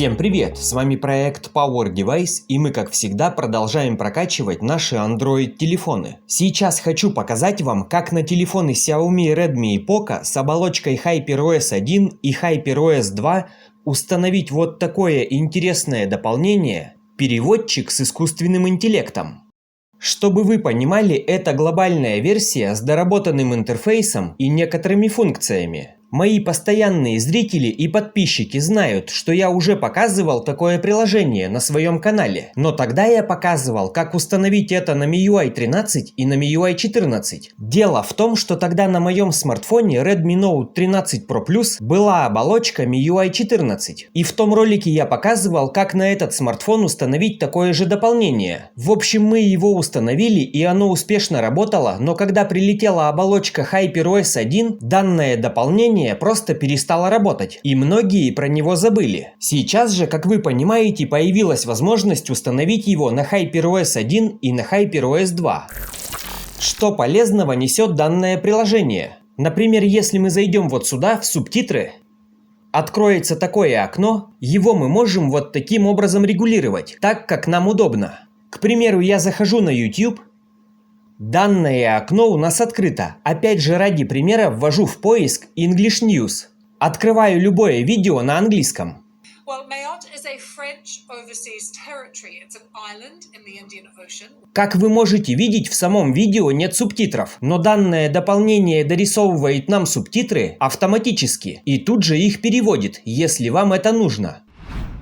Всем привет! С вами проект Power Device, и мы, как всегда, продолжаем прокачивать наши Android-телефоны. Сейчас хочу показать вам, как на телефоны Xiaomi, Redmi и Poco с оболочкой HyperOS 1 и HyperOS 2 установить вот такое интересное дополнение – переводчик с искусственным интеллектом. Чтобы вы понимали, это глобальная версия с доработанным интерфейсом и некоторыми функциями. Мои постоянные зрители и подписчики знают, что я уже показывал такое приложение на своем канале, но тогда я показывал, как установить это на MIUI 13 и на MIUI 14. Дело в том, что тогда на моем смартфоне Redmi Note 13 Pro Plus была оболочка MIUI 14, и в том ролике я показывал, как на этот смартфон установить такое же дополнение. В общем, мы его установили, и оно успешно работало, но когда прилетела оболочка HyperOS 1, данное дополнение просто перестало работать, и многие про него забыли. Сейчас же, как вы понимаете, появилась возможность установить его на HyperOS 1 и на HyperOS 2. Что полезного несет данное приложение? Например, если мы зайдем вот сюда, в субтитры, откроется такое окно, его мы можем вот таким образом регулировать, так как нам удобно. К примеру, я захожу на YouTube. Данное окно у нас открыто. Опять же, ради примера ввожу в поиск English News. Открываю любое видео на английском. Как вы можете видеть, в самом видео нет субтитров, но данное дополнение дорисовывает нам субтитры автоматически и тут же их переводит, если вам это нужно.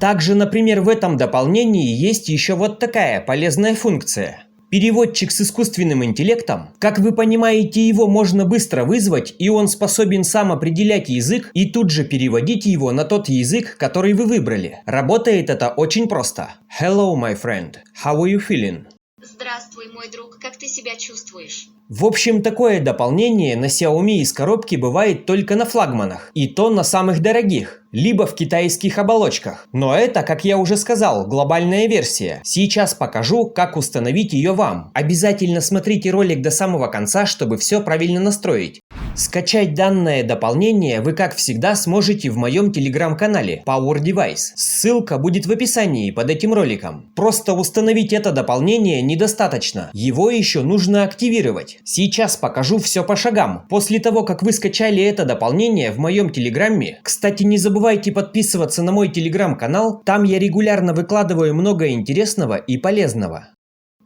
Также, например, в этом дополнении есть еще вот такая полезная функция. Переводчик с искусственным интеллектом. Как вы понимаете, его можно быстро вызвать, и он способен сам определять язык и тут же переводить его на тот язык, который вы выбрали. Работает это очень просто. Hello, my friend. How are you feeling? Здравствуй, мой друг. Как ты себя чувствуешь? В общем, такое дополнение на Xiaomi из коробки бывает только на флагманах, и то на самых дорогих, либо в китайских оболочках. Но это, как я уже сказал, глобальная версия. Сейчас покажу, как установить ее вам. Обязательно смотрите ролик до самого конца, чтобы все правильно настроить. Скачать данное дополнение вы, как всегда, сможете в моем телеграм-канале Power Device. Ссылка будет в описании под этим роликом. Просто установить это дополнение недостаточно. Его еще нужно активировать. Сейчас покажу все по шагам. После того, как вы скачали это дополнение в моем телеграме, кстати, не забывайте подписываться на мой телеграм-канал, там я регулярно выкладываю много интересного и полезного.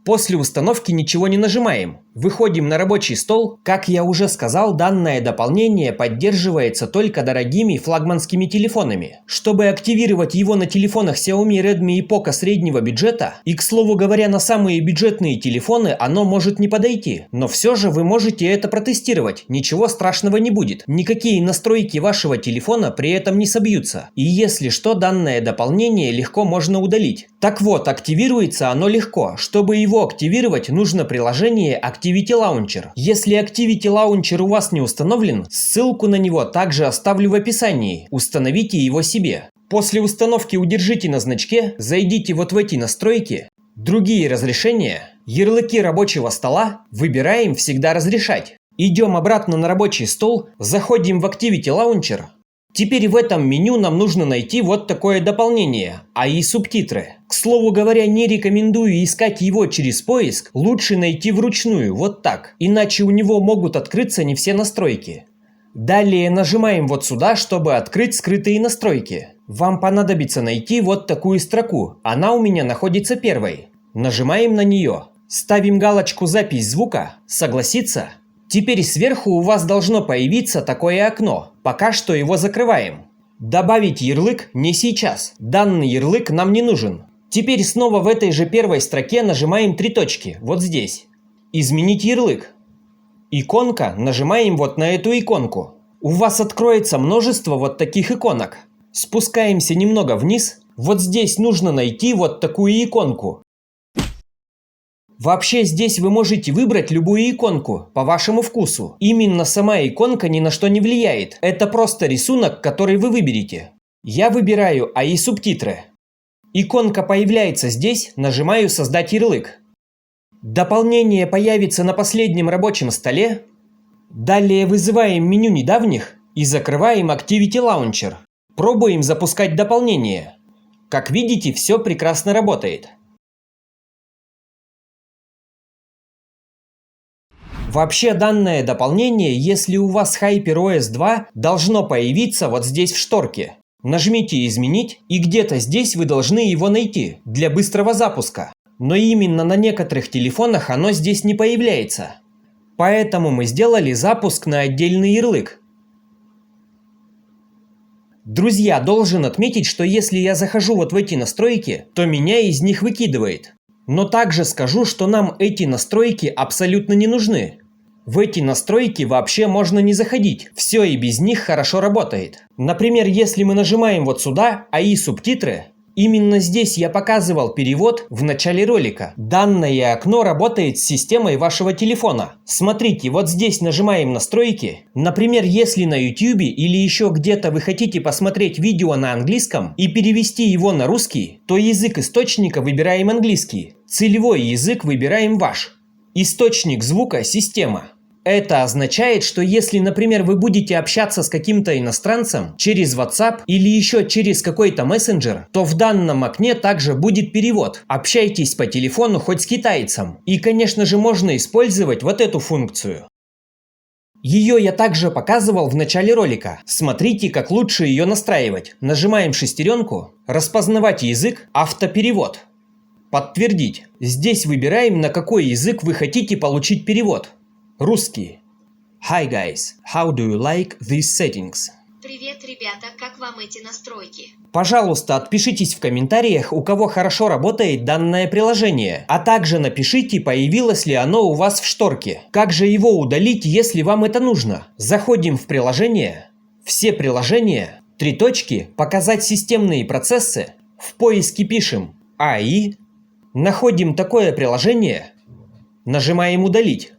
После установки ничего не нажимаем. Выходим на рабочий стол. Как я уже сказал, данное дополнение поддерживается только дорогими флагманскими телефонами. Чтобы активировать его на телефонах Xiaomi, Redmi и Poco среднего бюджета, и, к слову говоря, на самые бюджетные телефоны оно может не подойти. Но все же вы можете это протестировать, ничего страшного не будет. Никакие настройки вашего телефона при этом не собьются. И если что, данное дополнение легко можно удалить. Так вот, активируется оно легко. Чтобы его активировать, нужно приложение Activity Launcher. Если Activity Launcher у вас не установлен, ссылку на него также оставлю в описании. Установите его себе. После установки удержите на значке, зайдите вот в эти настройки, другие разрешения, ярлыки рабочего стола, выбираем всегда разрешать. Идем обратно на рабочий стол, заходим в Activity Launcher. Теперь в этом меню нам нужно найти вот такое дополнение – AI субтитры. К слову говоря, не рекомендую искать его через поиск, лучше найти вручную, вот так, иначе у него могут открыться не все настройки. Далее нажимаем вот сюда, чтобы открыть скрытые настройки. Вам понадобится найти вот такую строку, она у меня находится первой. Нажимаем на нее, ставим галочку «Запись звука», «Согласиться». Теперь сверху у вас должно появиться такое окно. Пока что его закрываем. Добавить ярлык не сейчас. Данный ярлык нам не нужен. Теперь снова в этой же первой строке нажимаем три точки, вот здесь. Изменить ярлык. Иконка, нажимаем вот на эту иконку. У вас откроется множество вот таких иконок. Спускаемся немного вниз. Вот здесь нужно найти вот такую иконку. Вообще здесь вы можете выбрать любую иконку, по вашему вкусу. Именно сама иконка ни на что не влияет. Это просто рисунок, который вы выберете. Я выбираю AI субтитры. Иконка появляется здесь, нажимаю «Создать ярлык». Дополнение появится на последнем рабочем столе. Далее вызываем меню недавних и закрываем Activity Launcher. Пробуем запускать дополнение. Как видите, все прекрасно работает. Вообще данное дополнение, если у вас HyperOS 2, должно появиться вот здесь в шторке. Нажмите «Изменить» и где-то здесь вы должны его найти для быстрого запуска. Но именно на некоторых телефонах оно здесь не появляется. Поэтому мы сделали запуск на отдельный ярлык. Друзья, должен отметить, что если я захожу вот в эти настройки, то меня из них выкидывает. Но также скажу, что нам эти настройки абсолютно не нужны. В эти настройки вообще можно не заходить, все и без них хорошо работает. Например, если мы нажимаем вот сюда «AI субтитры», именно здесь я показывал перевод в начале ролика. Данное окно работает с системой вашего телефона. Смотрите, вот здесь нажимаем настройки. Например, если на YouTube или еще где-то вы хотите посмотреть видео на английском и перевести его на русский, то язык источника выбираем английский. Целевой язык выбираем ваш. Источник звука – система. Это означает, что если, например, вы будете общаться с каким-то иностранцем через WhatsApp или еще через какой-то мессенджер, то в данном окне также будет перевод. Общайтесь по телефону хоть с китайцем. И, конечно же, можно использовать вот эту функцию. Ее я также показывал в начале ролика. Смотрите, как лучше ее настраивать. Нажимаем шестеренку, распознавать язык, автоперевод. Подтвердить. Здесь выбираем, на какой язык вы хотите получить перевод. Русский. Hi guys, how do you like these settings? Привет, ребята, как вам эти настройки? Пожалуйста, отпишитесь в комментариях, у кого хорошо работает данное приложение, а также напишите, появилось ли оно у вас в шторке. Как же его удалить, если вам это нужно? Заходим в приложение, все приложения, 3 точки, показать системные процессы, в поиске пишем AI, находим такое приложение, нажимаем удалить.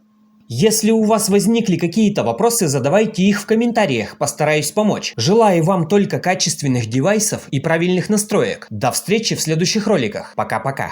Если у вас возникли какие-то вопросы, задавайте их в комментариях, постараюсь помочь. Желаю вам только качественных девайсов и правильных настроек. До встречи в следующих роликах. Пока-пока.